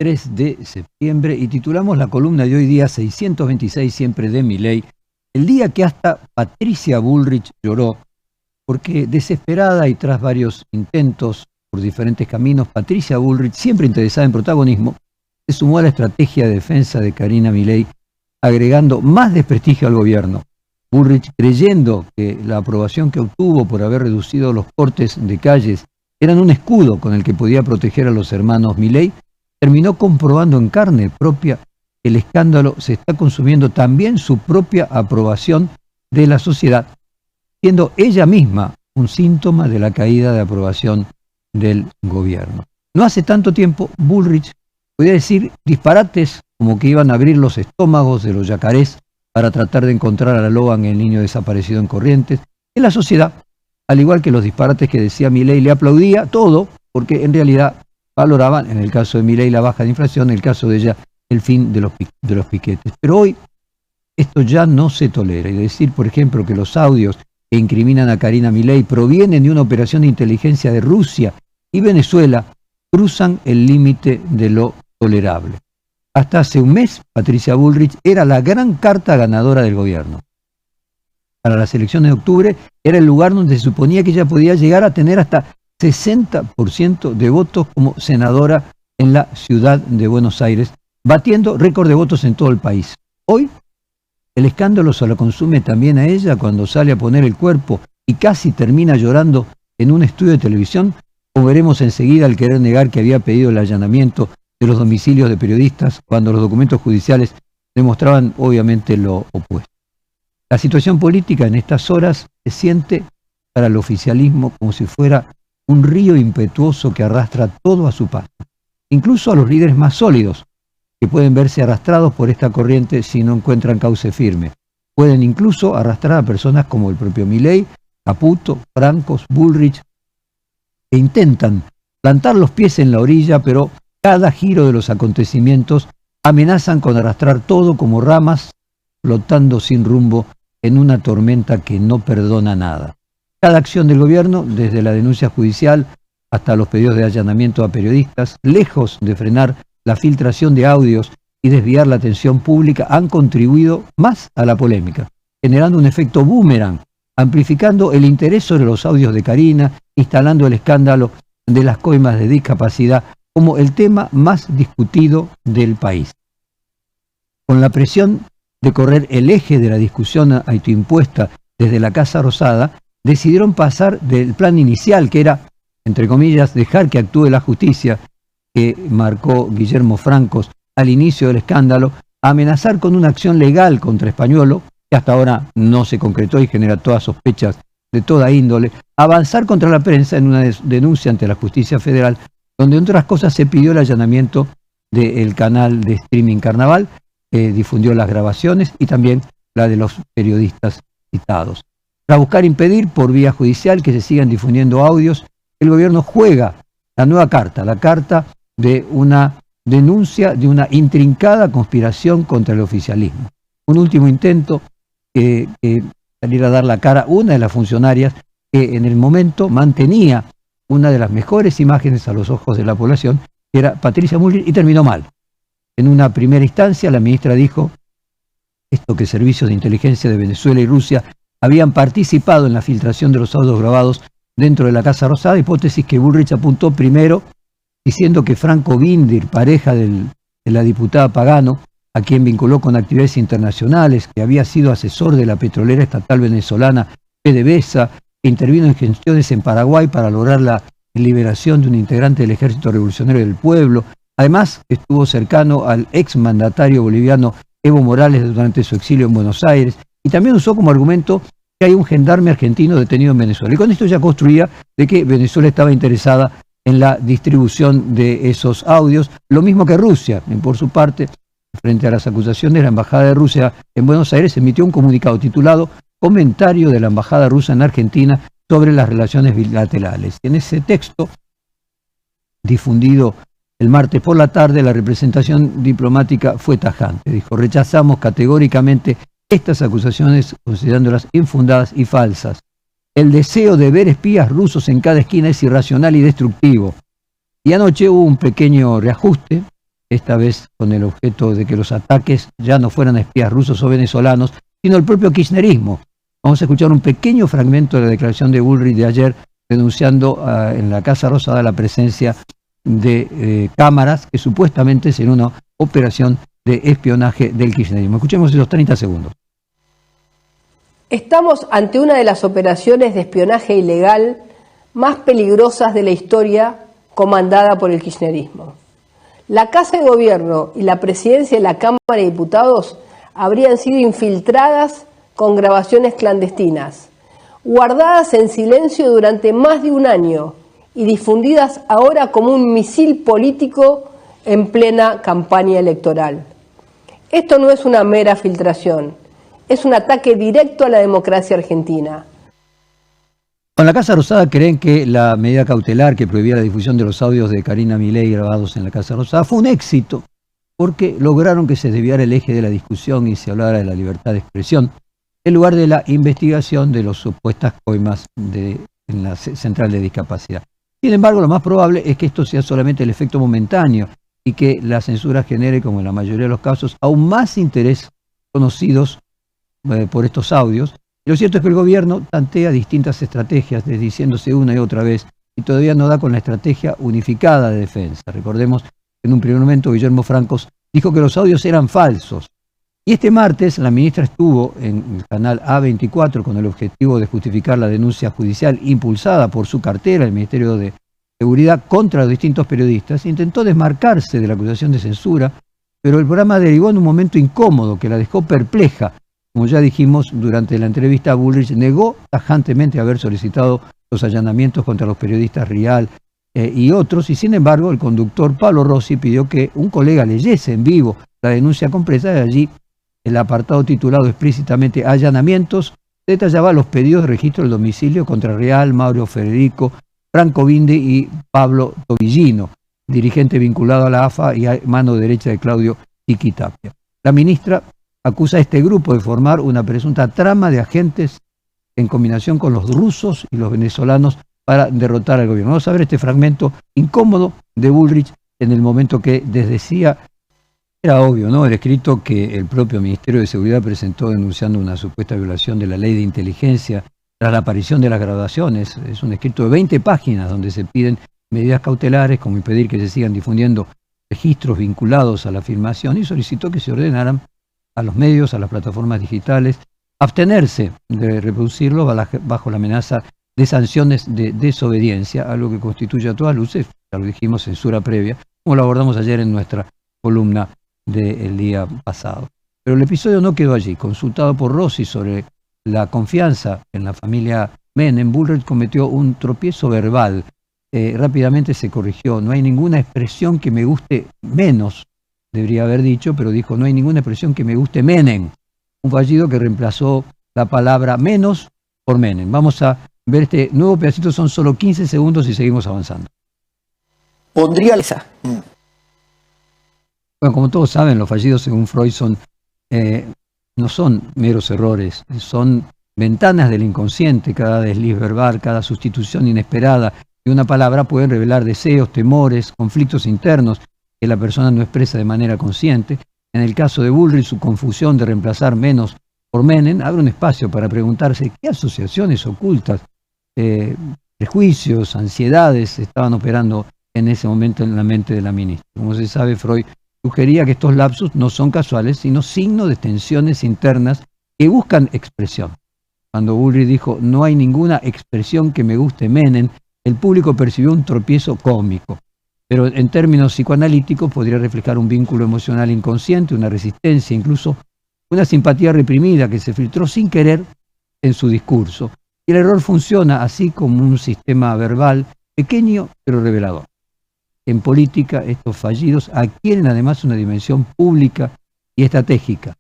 3 de septiembre y titulamos la columna de hoy día 626 siempre de Milei, el día que hasta Patricia Bullrich lloró, porque desesperada y tras varios intentos por diferentes caminos, Patricia Bullrich, siempre interesada en protagonismo, se sumó a la estrategia de defensa de Karina Milei, agregando más desprestigio al gobierno. Bullrich, creyendo que la aprobación que obtuvo por haber reducido los cortes de calles eran un escudo con el que podía proteger a los hermanos Milei, terminó comprobando en carne propia que el escándalo se está consumiendo también su propia aprobación de la sociedad, siendo ella misma un síntoma de la caída de aprobación del gobierno. No hace tanto tiempo, Bullrich podía decir disparates como que iban a abrir los estómagos de los yacarés para tratar de encontrar a la loba en el niño desaparecido en Corrientes. En la sociedad, al igual que los disparates que decía Milei, le aplaudía todo, porque en realidad valoraban, en el caso de Milei, la baja de inflación, en el caso de ella, el fin de los piquetes. Pero hoy esto ya no se tolera. Y decir, por ejemplo, que los audios que incriminan a Karina Milei provienen de una operación de inteligencia de Rusia y Venezuela cruzan el límite de lo tolerable. Hasta hace un mes, Patricia Bullrich era la gran carta ganadora del gobierno. Para las elecciones de octubre era el lugar donde se suponía que ella podía llegar a tener hasta 60% de votos como senadora en la ciudad de Buenos Aires, batiendo récord de votos en todo el país. Hoy, el escándalo se lo consume también a ella cuando sale a poner el cuerpo y casi termina llorando en un estudio de televisión, o veremos enseguida al querer negar que había pedido el allanamiento de los domicilios de periodistas cuando los documentos judiciales demostraban obviamente lo opuesto. La situación política en estas horas se siente para el oficialismo como si fuera un río impetuoso que arrastra todo a su paso, incluso a los líderes más sólidos, que pueden verse arrastrados por esta corriente si no encuentran cauce firme. Pueden incluso arrastrar a personas como el propio Milei, Caputo, Francos, Bullrich, que intentan plantar los pies en la orilla, pero cada giro de los acontecimientos amenazan con arrastrar todo como ramas flotando sin rumbo en una tormenta que no perdona nada. Cada acción del gobierno, desde la denuncia judicial hasta los pedidos de allanamiento a periodistas, lejos de frenar la filtración de audios y desviar la atención pública, han contribuido más a la polémica, generando un efecto boomerang, amplificando el interés sobre los audios de Karina, instalando el escándalo de las coimas de discapacidad como el tema más discutido del país. Con la presión de correr el eje de la discusión autoimpuesta desde la Casa Rosada, decidieron pasar del plan inicial, que era, entre comillas, dejar que actúe la justicia, que marcó Guillermo Francos al inicio del escándalo, a amenazar con una acción legal contra Españuolo, que hasta ahora no se concretó y genera todas sospechas de toda índole, avanzar contra la prensa en una denuncia ante la justicia federal, donde entre otras cosas se pidió el allanamiento del canal de streaming Carnaval, difundió las grabaciones y también la de los periodistas citados. Para buscar impedir por vía judicial que se sigan difundiendo audios, el gobierno juega la nueva carta, la carta de una denuncia de una intrincada conspiración contra el oficialismo. Un último intento que saliera a dar la cara una de las funcionarias que en el momento mantenía una de las mejores imágenes a los ojos de la población, que era Patricia Bullrich, y terminó mal. En una primera instancia, la ministra dijo esto, que servicios de inteligencia de Venezuela y Rusia habían participado en la filtración de los audios grabados dentro de la Casa Rosada, hipótesis que Bullrich apuntó primero diciendo que Franco Vindir, pareja de la diputada Pagano, a quien vinculó con actividades internacionales, que había sido asesor de la petrolera estatal venezolana PDVSA, que intervino en gestiones en Paraguay para lograr la liberación de un integrante del Ejército Revolucionario del Pueblo. Además, estuvo cercano al exmandatario boliviano Evo Morales durante su exilio en Buenos Aires, y también usó como argumento que hay un gendarme argentino detenido en Venezuela. Y con esto ya construía de que Venezuela estaba interesada en la distribución de esos audios, lo mismo que Rusia. Por su parte, frente a las acusaciones, la Embajada de Rusia en Buenos Aires emitió un comunicado titulado Comentario de la Embajada Rusa en Argentina sobre las relaciones bilaterales. En ese texto, difundido el martes por la tarde, la representación diplomática fue tajante. Dijo: rechazamos categóricamente estas acusaciones considerándolas infundadas y falsas. El deseo de ver espías rusos en cada esquina es irracional y destructivo. Y anoche hubo un pequeño reajuste esta vez con el objeto de que los ataques ya no fueran espías rusos o venezolanos, sino el propio kirchnerismo. Vamos a escuchar un pequeño fragmento de la declaración de Bullrich de ayer, denunciando en la Casa Rosada la presencia de cámaras que supuestamente serían una operación de espionaje del kirchnerismo. Escuchemos esos 30 segundos. Estamos ante una de las operaciones de espionaje ilegal más peligrosas de la historia comandada por el kirchnerismo. La Casa de Gobierno y la Presidencia de la Cámara de Diputados habrían sido infiltradas con grabaciones clandestinas, guardadas en silencio durante más de un año y difundidas ahora como un misil político en plena campaña electoral. Esto no es una mera filtración, es un ataque directo a la democracia argentina. En la Casa Rosada creen que la medida cautelar que prohibía la difusión de los audios de Karina Milei grabados en la Casa Rosada fue un éxito, porque lograron que se desviara el eje de la discusión y se hablara de la libertad de expresión, en lugar de la investigación de las supuestas coimas en la Central de Discapacidad. Sin embargo, lo más probable es que esto sea solamente el efecto momentáneo y que la censura genere, como en la mayoría de los casos, aún más interés conocidos por estos audios. Y lo cierto es que el gobierno tantea distintas estrategias, desdiciéndose una y otra vez, y todavía no da con la estrategia unificada de defensa. Recordemos que en un primer momento Guillermo Francos dijo que los audios eran falsos. Y este martes la ministra estuvo en el canal A24 con el objetivo de justificar la denuncia judicial impulsada por su cartera, el Ministerio de Seguridad, contra los distintos periodistas. Intentó desmarcarse de la acusación de censura, pero el programa derivó en un momento incómodo que la dejó perpleja. Como ya dijimos durante la entrevista, Bullrich negó tajantemente haber solicitado los allanamientos contra los periodistas Rial y otros, y sin embargo el conductor Pablo Rossi pidió que un colega leyese en vivo la denuncia completa. De allí el apartado titulado explícitamente Allanamientos detallaba los pedidos de registro del domicilio contra Rial, Mauro Federico, Franco Bindi y Pablo Tobillino, dirigente vinculado a la AFA y a mano derecha de Claudio Chiquitapia. La ministra acusa a este grupo de formar una presunta trama de agentes en combinación con los rusos y los venezolanos para derrotar al gobierno. Vamos a ver este fragmento incómodo de Bullrich en el momento que desdecía. Era obvio, ¿no?, el escrito que el propio Ministerio de Seguridad presentó denunciando una supuesta violación de la ley de inteligencia tras la aparición de las grabaciones. Es un escrito de 20 páginas donde se piden medidas cautelares, como impedir que se sigan difundiendo registros vinculados a la filmación, y solicitó que se ordenaran a los medios, a las plataformas digitales, abstenerse de reproducirlo bajo la amenaza de sanciones de desobediencia, algo que constituye a todas luces, ya lo dijimos, censura previa, como lo abordamos ayer en nuestra columna del día pasado. Pero el episodio no quedó allí. Consultado por Rossi sobre la confianza en la familia Menem, Bullrich cometió un tropiezo verbal. Rápidamente se corrigió. No hay ninguna expresión que me guste menos, debería haber dicho, pero dijo, no hay ninguna expresión que me guste Menem. Un fallido que reemplazó la palabra menos por Menem. Vamos a ver este nuevo pedacito, son solo 15 segundos y seguimos avanzando. Pondría esa. Bueno, como todos saben, los fallidos según Freud no son meros errores, son ventanas del inconsciente. Cada desliz verbal, cada sustitución inesperada de una palabra pueden revelar deseos, temores, conflictos internos que la persona no expresa de manera consciente. En el caso de Bullrich, su confusión de reemplazar menos por Menem abre un espacio para preguntarse qué asociaciones ocultas, prejuicios, ansiedades estaban operando en ese momento en la mente de la ministra. Como se sabe, Freud sugería que estos lapsus no son casuales, sino signo de tensiones internas que buscan expresión. Cuando Bullrich dijo, no hay ninguna expresión que me guste Menem, el público percibió un tropiezo cómico. Pero en términos psicoanalíticos podría reflejar un vínculo emocional inconsciente, una resistencia, incluso una simpatía reprimida que se filtró sin querer en su discurso. Y el error funciona así como un sistema verbal pequeño pero revelador. En política, estos fallidos adquieren además una dimensión pública y estratégica.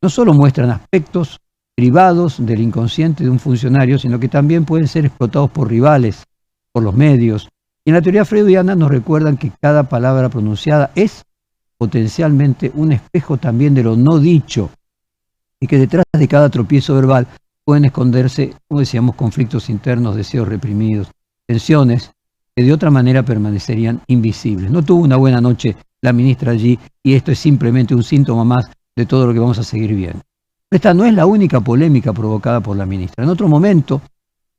No solo muestran aspectos privados del inconsciente de un funcionario, sino que también pueden ser explotados por rivales, por los medios. Y en la teoría freudiana nos recuerdan que cada palabra pronunciada es potencialmente un espejo también de lo no dicho, y que detrás de cada tropiezo verbal pueden esconderse, como decíamos, conflictos internos, deseos reprimidos, tensiones que de otra manera permanecerían invisibles. No tuvo una buena noche la ministra allí, y esto es simplemente un síntoma más de todo lo que vamos a seguir viendo. Esta no es la única polémica provocada por la ministra. En otro momento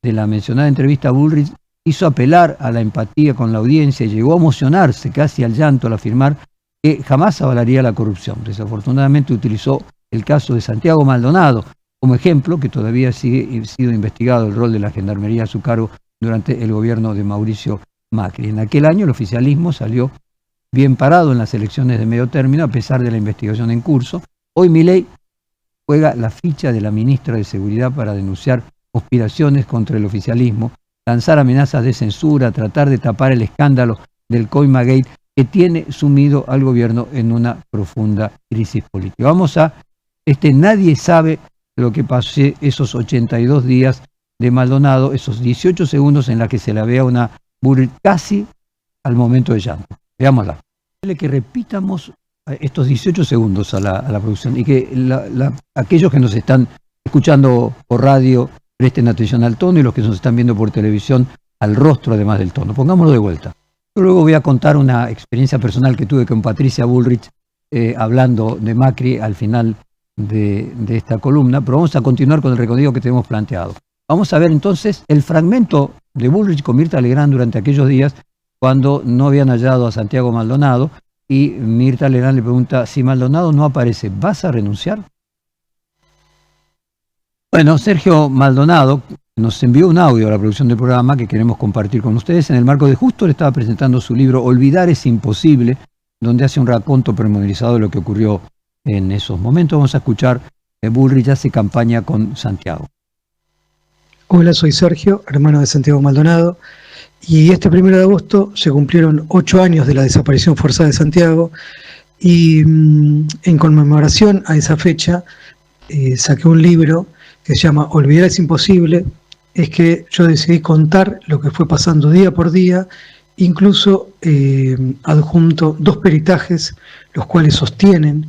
de la mencionada entrevista, Bullrich hizo apelar a la empatía con la audiencia y llegó a emocionarse casi al llanto al afirmar que jamás avalaría la corrupción. Desafortunadamente utilizó el caso de Santiago Maldonado como ejemplo, que todavía sigue sido investigado el rol de la Gendarmería a su cargo durante el gobierno de Mauricio Macri. En aquel año el oficialismo salió bien parado en las elecciones de medio término a pesar de la investigación en curso. Hoy Milei juega la ficha de la ministra de Seguridad para denunciar conspiraciones contra el oficialismo, lanzar amenazas de censura, tratar de tapar el escándalo del Coimagate que tiene sumido al gobierno en una profunda crisis política. Vamos a nadie sabe lo que pasó esos 82 días de Maldonado, esos 18 segundos en la que se la ve a una Bullrich casi al momento de llanto. Veámosla. Que repitamos estos 18 segundos a la producción y que aquellos que nos están escuchando por radio presten atención al tono y los que nos están viendo por televisión al rostro además del tono. Pongámoslo de vuelta. Yo luego voy a contar una experiencia personal que tuve con Patricia Bullrich hablando de Macri al final de esta columna, pero vamos a continuar con el recorrido que tenemos planteado. Vamos a ver entonces el fragmento de Bullrich con Mirta Legrand durante aquellos días cuando no habían hallado a Santiago Maldonado y Mirta Legrand le pregunta, si Maldonado no aparece, ¿vas a renunciar? Bueno, Sergio Maldonado nos envió un audio a la producción del programa que queremos compartir con ustedes. En el marco de justo le estaba presentando su libro Olvidar es imposible, donde hace un raconto pormenorizado de lo que ocurrió en esos momentos. Vamos a escuchar que Bullrich hace campaña con Santiago. Hola, soy Sergio, hermano de Santiago Maldonado, y este 1 de agosto se cumplieron 8 años de la desaparición forzada de Santiago y en conmemoración a esa fecha saqué un libro que se llama Olvidar es imposible. Es que yo decidí contar lo que fue pasando día por día, incluso adjunto 2 peritajes, los cuales sostienen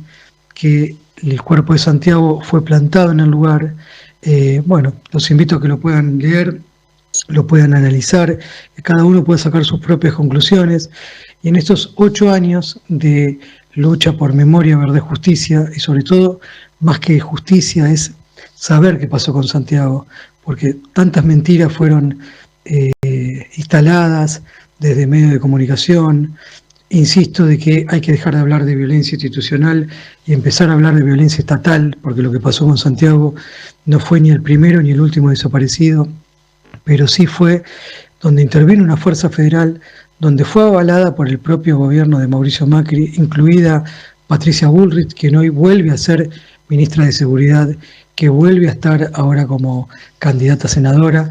que el cuerpo de Santiago fue plantado en el lugar. Bueno, los invito a que lo puedan leer, lo puedan analizar, cada uno puede sacar sus propias conclusiones. Y en estos 8 años de lucha por memoria, verdad, justicia, y sobre todo, más que justicia, es saber qué pasó con Santiago, porque tantas mentiras fueron instaladas desde medios de comunicación. Insisto de que hay que dejar de hablar de violencia institucional y empezar a hablar de violencia estatal, porque lo que pasó con Santiago no fue ni el primero ni el último desaparecido, pero sí fue donde intervino una fuerza federal, donde fue avalada por el propio gobierno de Mauricio Macri, incluida Patricia Bullrich, quien hoy vuelve a ser ministra de Seguridad, que vuelve a estar ahora como candidata a senadora.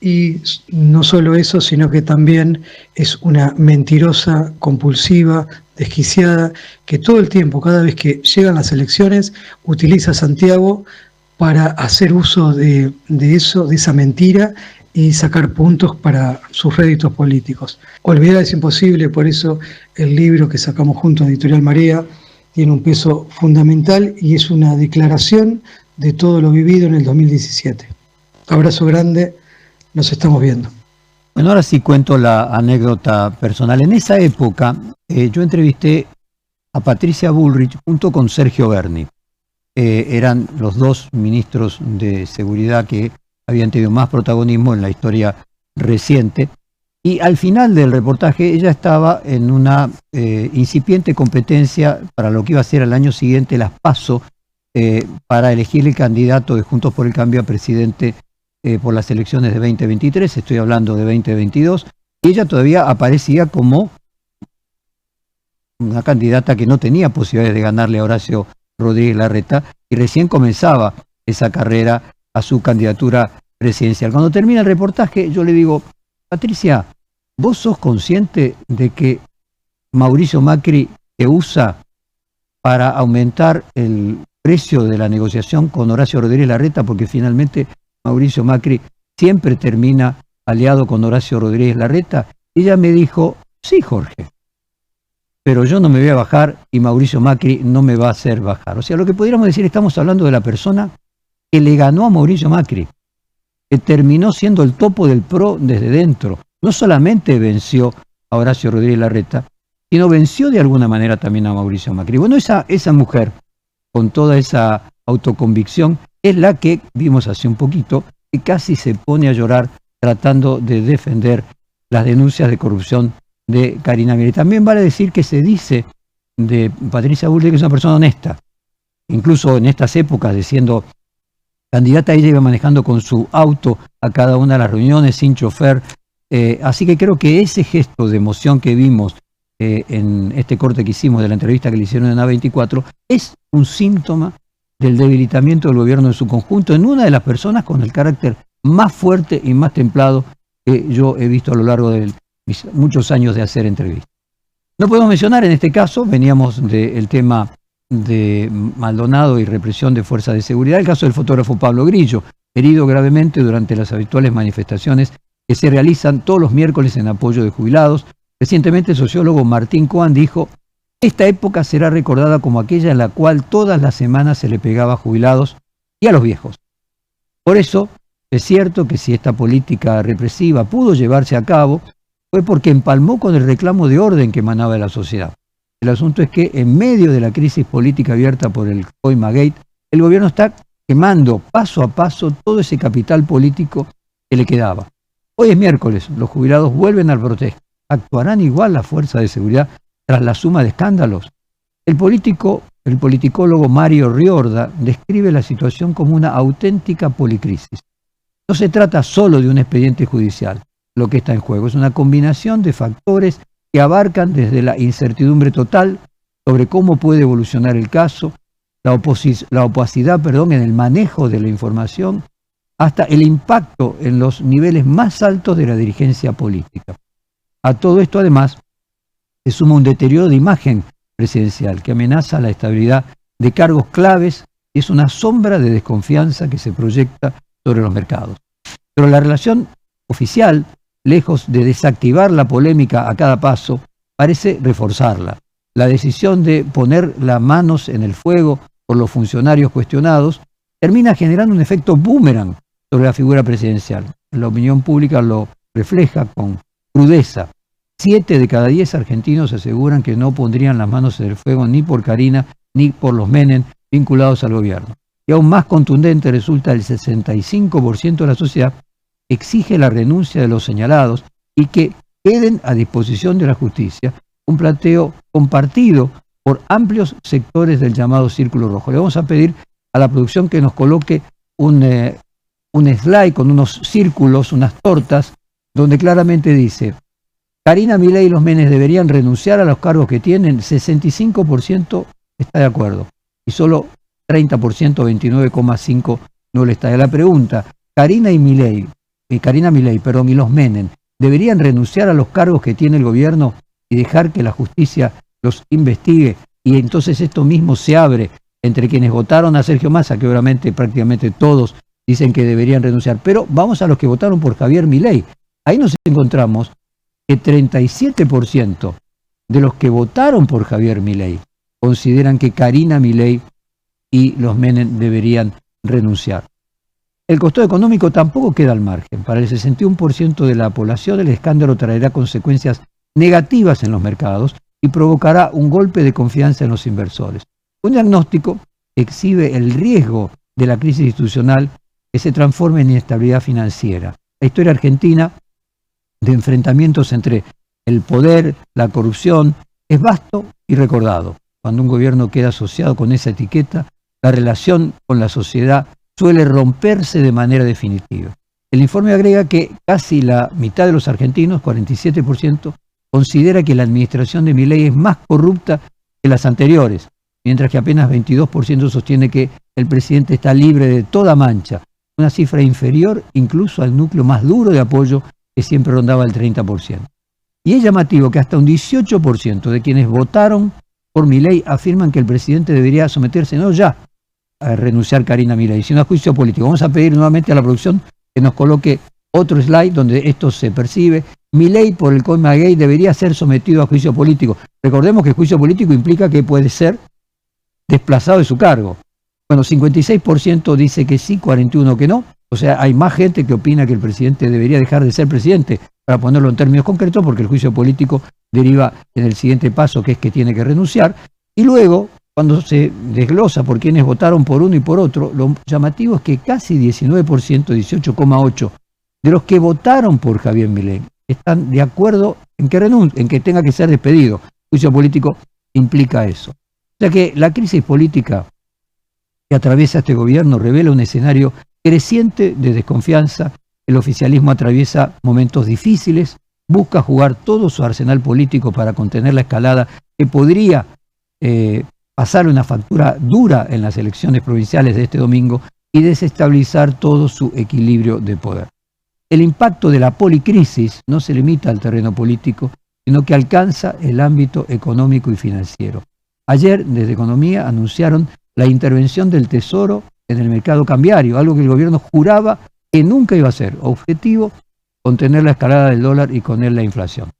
Y no solo eso, sino que también es una mentirosa, compulsiva, desquiciada, que todo el tiempo, cada vez que llegan las elecciones, utiliza a Santiago para hacer uso de eso, de esa mentira, y sacar puntos para sus réditos políticos. Olvidar es imposible, por eso el libro que sacamos junto a Editorial Marea tiene un peso fundamental y es una declaración de todo lo vivido en el 2017. Abrazo grande. Nos estamos viendo. Bueno, ahora sí cuento la anécdota personal. En esa época yo entrevisté a Patricia Bullrich junto con Sergio Berni. Eran los 2 ministros de seguridad que habían tenido más protagonismo en la historia reciente. Y al final del reportaje ella estaba en una incipiente competencia para lo que iba a ser al año siguiente las PASO para elegir el candidato de Juntos por el Cambio a presidente por las elecciones de 2023, estoy hablando de 2022, y ella todavía aparecía como una candidata que no tenía posibilidades de ganarle a Horacio Rodríguez Larreta, y recién comenzaba esa carrera a su candidatura presidencial. Cuando termina el reportaje, yo le digo, Patricia, ¿vos sos consciente de que Mauricio Macri te usa para aumentar el precio de la negociación con Horacio Rodríguez Larreta? Porque finalmente Mauricio Macri siempre termina aliado con Horacio Rodríguez Larreta. Ella me dijo, sí, Jorge, pero yo no me voy a bajar y Mauricio Macri no me va a hacer bajar. O sea, lo que pudiéramos decir, estamos hablando de la persona que le ganó a Mauricio Macri, que terminó siendo el topo del PRO desde dentro. No solamente venció a Horacio Rodríguez Larreta, sino venció de alguna manera también a Mauricio Macri. Bueno, esa mujer, con toda esa autoconvicción, es la que vimos hace un poquito, que casi se pone a llorar tratando de defender las denuncias de corrupción de Karina Milei. También vale decir que se dice de Patricia Bullrich que es una persona honesta. Incluso en estas épocas, de siendo candidata, ella iba manejando con su auto a cada una de las reuniones sin chofer. Así que creo que ese gesto de emoción que vimos en este corte que hicimos de la entrevista que le hicieron en A24 es un síntoma del debilitamiento del gobierno en su conjunto, en una de las personas con el carácter más fuerte y más templado que yo he visto a lo largo de mis muchos años de hacer entrevistas. No podemos mencionar en este caso, veníamos del tema de Maldonado y represión de fuerzas de seguridad, el caso del fotógrafo Pablo Grillo, herido gravemente durante las habituales manifestaciones que se realizan todos los miércoles en apoyo de jubilados. Recientemente el sociólogo Martín Coan dijo: esta época será recordada como aquella en la cual todas las semanas se le pegaba a jubilados y a los viejos. Por eso, es cierto que si esta política represiva pudo llevarse a cabo, fue porque empalmó con el reclamo de orden que emanaba de la sociedad. El asunto es que en medio de la crisis política abierta por el Coimagate, el gobierno está quemando paso a paso todo ese capital político que le quedaba. Hoy es miércoles, los jubilados vuelven al protesta. ¿Actuarán igual las fuerzas de seguridad tras la suma de escándalos? El politicólogo Mario Riorda describe la situación como una auténtica policrisis. No se trata solo de un expediente judicial. Lo que está en juego es una combinación de factores que abarcan desde la incertidumbre total sobre cómo puede evolucionar el caso, la opacidad en el manejo de la información, hasta el impacto en los niveles más altos de la dirigencia política. A todo esto, además, se suma un deterioro de imagen presidencial que amenaza la estabilidad de cargos claves y es una sombra de desconfianza que se proyecta sobre los mercados. Pero la relación oficial, lejos de desactivar la polémica a cada paso, parece reforzarla. La decisión de poner las manos en el fuego por los funcionarios cuestionados termina generando un efecto boomerang sobre la figura presidencial. La opinión pública lo refleja con crudeza. 7 de cada 10 argentinos aseguran que no pondrían las manos en el fuego ni por Karina ni por los Menem vinculados al gobierno. Y aún más contundente resulta el 65% de la sociedad exige la renuncia de los señalados y que queden a disposición de la justicia, un planteo compartido por amplios sectores del llamado Círculo Rojo. Le vamos a pedir a la producción que nos coloque un slide con unos círculos, unas tortas, donde claramente dice: Karina Milei y los Menem deberían renunciar a los cargos que tienen. 65% está de acuerdo y solo 30%, 29,5% no le está. De la pregunta: Karina Milei y los Menem deberían renunciar a los cargos que tiene el gobierno y dejar que la justicia los investigue, y entonces esto mismo se abre entre quienes votaron a Sergio Massa, que obviamente prácticamente todos dicen que deberían renunciar, pero vamos a los que votaron por Javier Milei. Ahí nos encontramos que 37% de los que votaron por Javier Milei consideran que Karina Milei y los Menem deberían renunciar. El costo económico tampoco queda al margen. Para el 61% de la población el escándalo traerá consecuencias negativas en los mercados y provocará un golpe de confianza en los inversores. Un diagnóstico exhibe el riesgo de la crisis institucional que se transforme en inestabilidad financiera. La historia argentina de enfrentamientos entre el poder, la corrupción, es vasto y recordado. Cuando un gobierno queda asociado con esa etiqueta, la relación con la sociedad suele romperse de manera definitiva. El informe agrega que casi la mitad de los argentinos, 47%, considera que la administración de Milei es más corrupta que las anteriores, mientras que apenas 22% sostiene que el presidente está libre de toda mancha, una cifra inferior incluso al núcleo más duro de apoyo que siempre rondaba el 30%. Y es llamativo que hasta un 18% de quienes votaron por Milei afirman que el presidente debería someterse no ya a renunciar Karina Milei, sino a juicio político. Vamos a pedir nuevamente a la producción que nos coloque otro slide donde esto se percibe. Milei por el Coimagate debería ser sometido a juicio político. Recordemos que el juicio político implica que puede ser desplazado de su cargo. Bueno, 56% dice que sí, 41% que no. O sea, hay más gente que opina que el presidente debería dejar de ser presidente para ponerlo en términos concretos, porque el juicio político deriva en el siguiente paso, que es que tiene que renunciar, y luego, cuando se desglosa por quienes votaron por uno y por otro, lo llamativo es que casi 19%, 18,8%, de los que votaron por Javier Milei están de acuerdo en que tenga que ser despedido. El juicio político implica eso. O sea que la crisis política que atraviesa este gobierno revela un escenario creciente de desconfianza. El oficialismo atraviesa momentos difíciles, busca jugar todo su arsenal político para contener la escalada que podría pasar una factura dura en las elecciones provinciales de este domingo y desestabilizar todo su equilibrio de poder. El impacto de la policrisis no se limita al terreno político, sino que alcanza el ámbito económico y financiero. Ayer, desde Economía, anunciaron la intervención del Tesoro en el mercado cambiario, algo que el gobierno juraba que nunca iba a ser. Objetivo, contener la escalada del dólar y contener la inflación.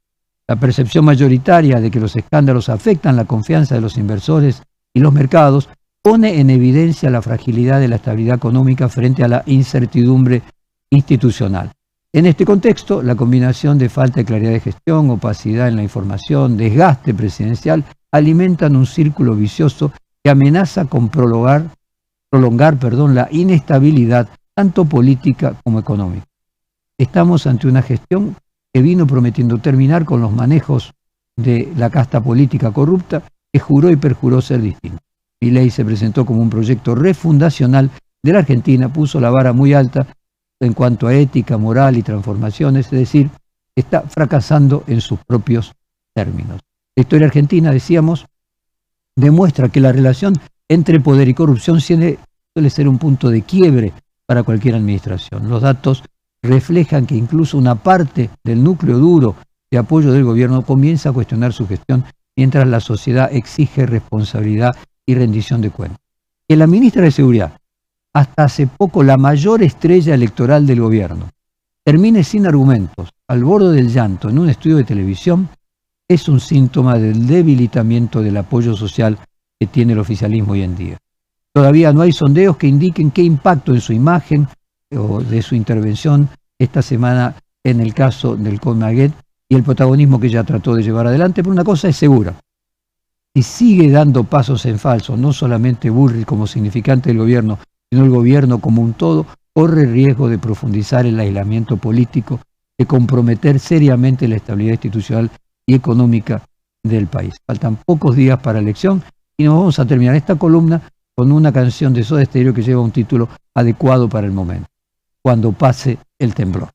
La percepción mayoritaria de que los escándalos afectan la confianza de los inversores y los mercados pone en evidencia la fragilidad de la estabilidad económica frente a la incertidumbre institucional. En este contexto, la combinación de falta de claridad de gestión, opacidad en la información, desgaste presidencial, alimentan un círculo vicioso que amenaza con prolongar la inestabilidad tanto política como económica. Estamos ante una gestión que vino prometiendo terminar con los manejos de la casta política corrupta que juró y perjuró ser distinta. Milei se presentó como un proyecto refundacional de la Argentina, puso la vara muy alta en cuanto a ética, moral y transformaciones, es decir, está fracasando en sus propios términos. La historia argentina, decíamos, demuestra que la relación entre poder y corrupción suele ser un punto de quiebre para cualquier administración. Los datos reflejan que incluso una parte del núcleo duro de apoyo del gobierno comienza a cuestionar su gestión, mientras la sociedad exige responsabilidad y rendición de cuentas. Que la ministra de Seguridad, hasta hace poco la mayor estrella electoral del gobierno, termine sin argumentos, al borde del llanto, en un estudio de televisión, es un síntoma del debilitamiento del apoyo social que tiene el oficialismo hoy en día. Todavía no hay sondeos que indiquen qué impacto en su imagen o de su intervención esta semana en el caso del Comaguet y el protagonismo que ella trató de llevar adelante, pero una cosa es segura: si sigue dando pasos en falso, no solamente Bullrich como significante del gobierno, sino el gobierno como un todo, corre riesgo de profundizar el aislamiento político, de comprometer seriamente la estabilidad institucional y económica del país. Faltan pocos días para la elección y nos vamos a terminar esta columna con una canción de Soda Stereo que lleva un título adecuado para el momento: Cuando pase el temblor.